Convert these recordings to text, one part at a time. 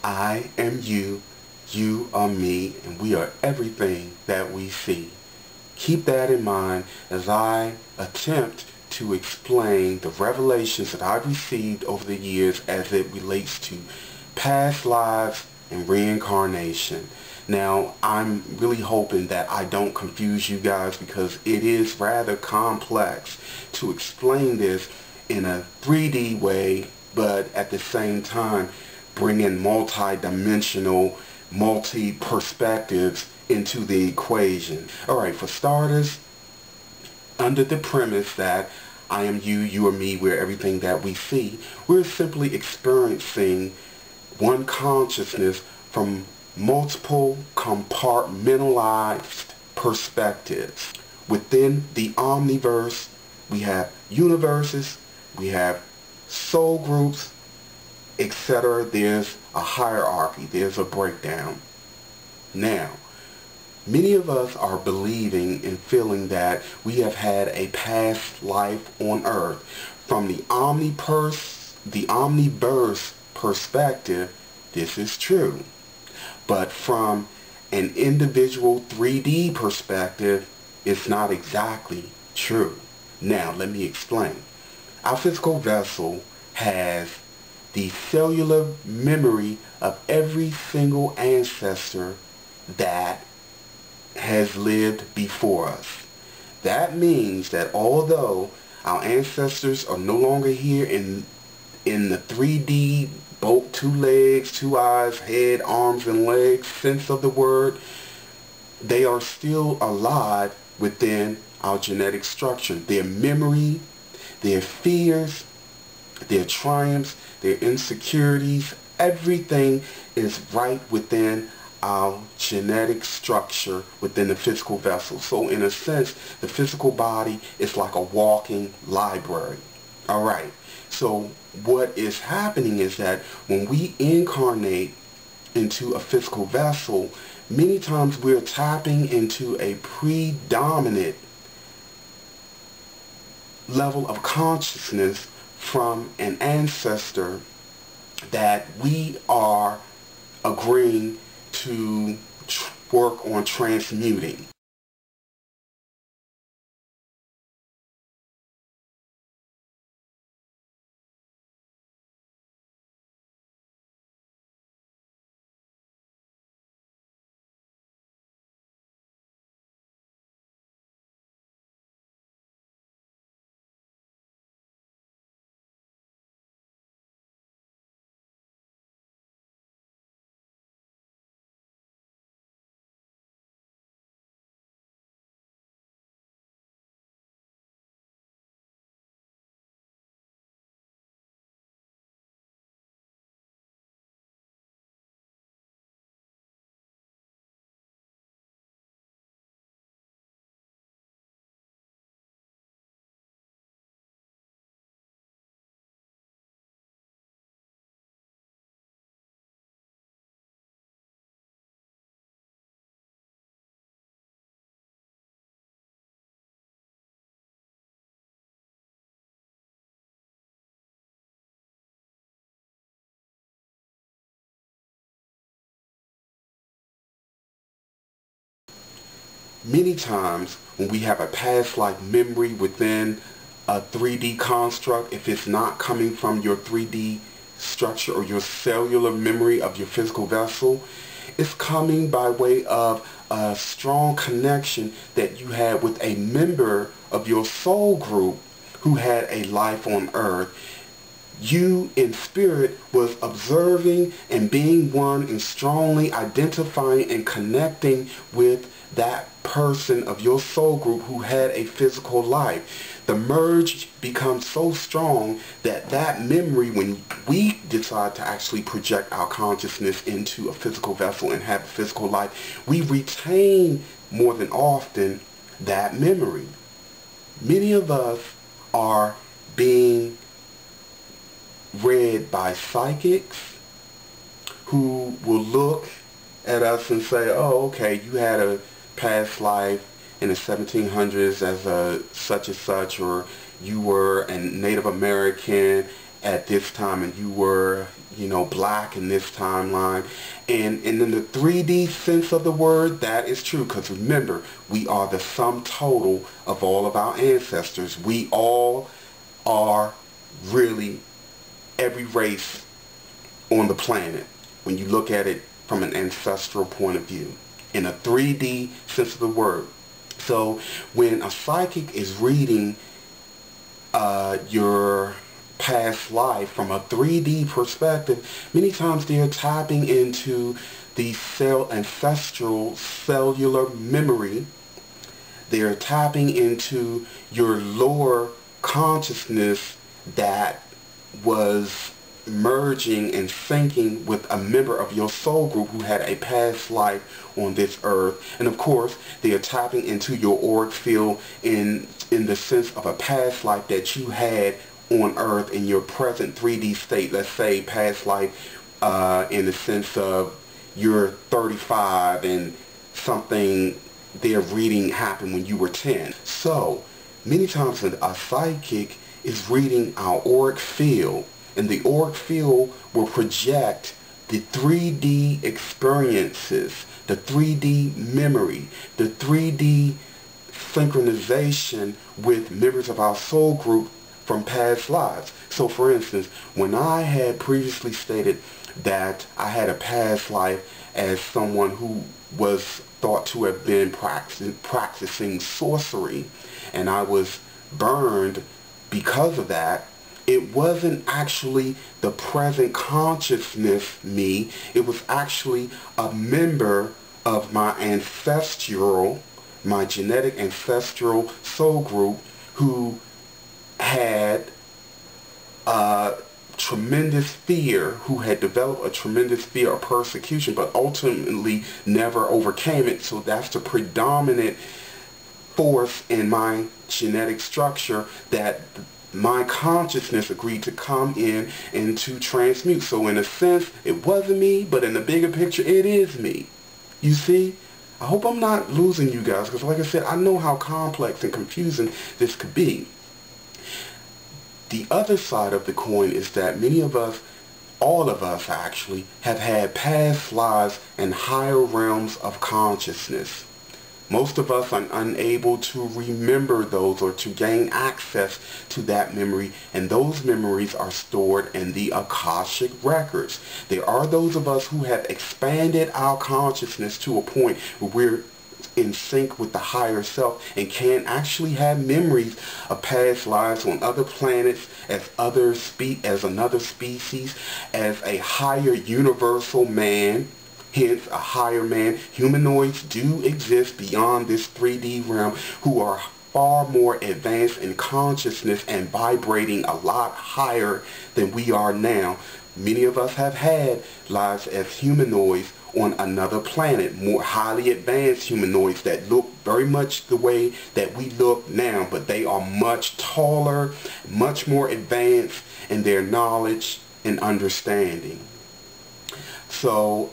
I am you, you are me, and we are everything that we see. Keep that in mind as I attempt to explain the revelations that I've received over the years as it relates to past lives and reincarnation. Now, I'm really hoping that I don't confuse you guys, because it is rather complex to explain this in a 3D way, but at the same time bring in multi-dimensional, multi-perspectives into the equation. Alright, for starters, under the premise that I am you, you are me, we're everything that we see, we're simply experiencing one consciousness from multiple compartmentalized perspectives. Within the omniverse, we have universes, we have soul groups, etc. There's a hierarchy, there's a breakdown. Now, many of us are believing and feeling that we have had a past life on Earth. From the omniverse perspective, this is true. But from an individual 3D perspective, it's not exactly true. Now, let me explain. Our physical vessel has the cellular memory of every single ancestor that has lived before us. That means that although our ancestors are no longer here in the 3D, both 2 legs, 2 eyes, head, arms, and legs sense of the word, they are still alive within our genetic structure. Their memory, their fears, their triumphs, their insecurities, everything is right within our genetic structure within the physical vessel. So in a sense, the physical body is like a walking library. Alright, so what is happening is that when we incarnate into a physical vessel, many times we're tapping into a predominant level of consciousness from an ancestor that we are agreeing to work on transmuting. Many times when we have a past life memory within a 3D construct, if it's not coming from your 3D structure or your cellular memory of your physical vessel, it's coming by way of a strong connection that you had with a member of your soul group who had a life on Earth. You in spirit was observing and being one and strongly identifying and connecting with that person of your soul group who had a physical life. The merge becomes so strong that that memory, when we decide to actually project our consciousness into a physical vessel and have a physical life, we retain more than often that memory. Many of us are being read by psychics who will look at us and say, oh, okay, you had a past life in the 1700s as a such and such, or you were a Native American at this time and you were, you know, black in this timeline. And in the 3D sense of the word, that is true, because remember, we are the sum total of all of our ancestors. We all are really every race on the planet when you look at it from an ancestral point of view, in a 3D sense of the word. So when a psychic is reading your past life from a 3D perspective, many times they're tapping into the ancestral cellular memory. They're tapping into your lower consciousness that was merging and syncing with a member of your soul group who had a past life on this earth. And of course, they are tapping into your auric field in the sense of a past life that you had on earth in your present 3D state. Let's say past life in the sense of you're 35 and something they're reading happened when you were 10. So many times a psychic is reading our auric field, and the auric field will project the 3D experiences, the 3D memory, the 3D synchronization with members of our soul group from past lives. So for instance, when I had previously stated that I had a past life as someone who was thought to have been practicing sorcery, and I was burned because of that, it wasn't actually the present consciousness me. It was actually a member of my genetic ancestral soul group who had tremendous fear, who had developed a tremendous fear of persecution, but ultimately never overcame it. So that's the predominant force in my genetic structure that my consciousness agreed to come in and to transmute. So in a sense, it wasn't me, but in the bigger picture, it is me. You see? I hope I'm not losing you guys, because like I said, I know how complex and confusing this could be. The other side of the coin is that many of us, all of us actually, have had past lives in higher realms of consciousness. Most of us are unable to remember those or to gain access to that memory, and those memories are stored in the Akashic records. There are those of us who have expanded our consciousness to a point where we're in sync with the higher self and can actually have memories of past lives on other planets as another species, as a higher universal man. Hence, a higher man. Humanoids do exist beyond this 3D realm who are far more advanced in consciousness and vibrating a lot higher than we are now. Many of us have had lives as humanoids on another planet, more highly advanced humanoids that look very much the way that we look now, but they are much taller, much more advanced in their knowledge and understanding. So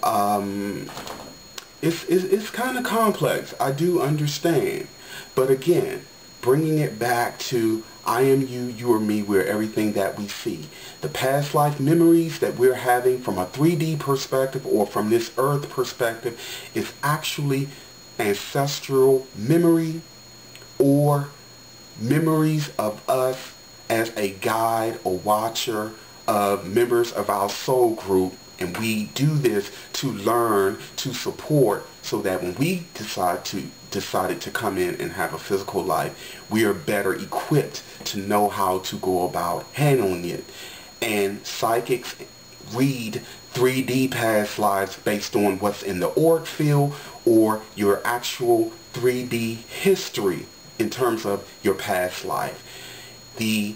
it's kind of complex. I do understand. But again, bringing it back to I am you, you are me, we're everything that we see. The past life memories that we're having from a 3D perspective or from this earth perspective is actually ancestral memory or memories of us as a guide or watcher of members of our soul group. And we do this to learn, to support, so that when we decided to come in and have a physical life, we are better equipped to know how to go about handling it. And psychics read 3D past lives based on what's in the auric field or your actual 3D history in terms of your past life. The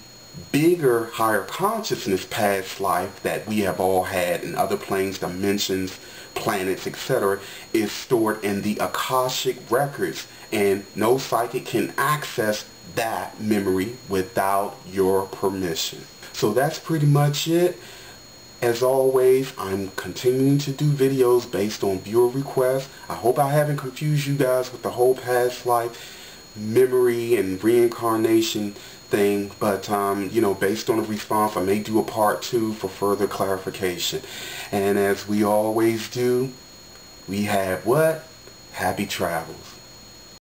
bigger, higher consciousness past life that we have all had in other planes, dimensions, planets, etc. is stored in the Akashic records, and no psychic can access that memory without your permission. So that's pretty much it. As always, I'm continuing to do videos based on viewer requests. I hope I haven't confused you guys with the whole past life memory and reincarnation thing, but you know, based on the response, I may do a part 2 for further clarification. And as we always do, we have what? Happy travels.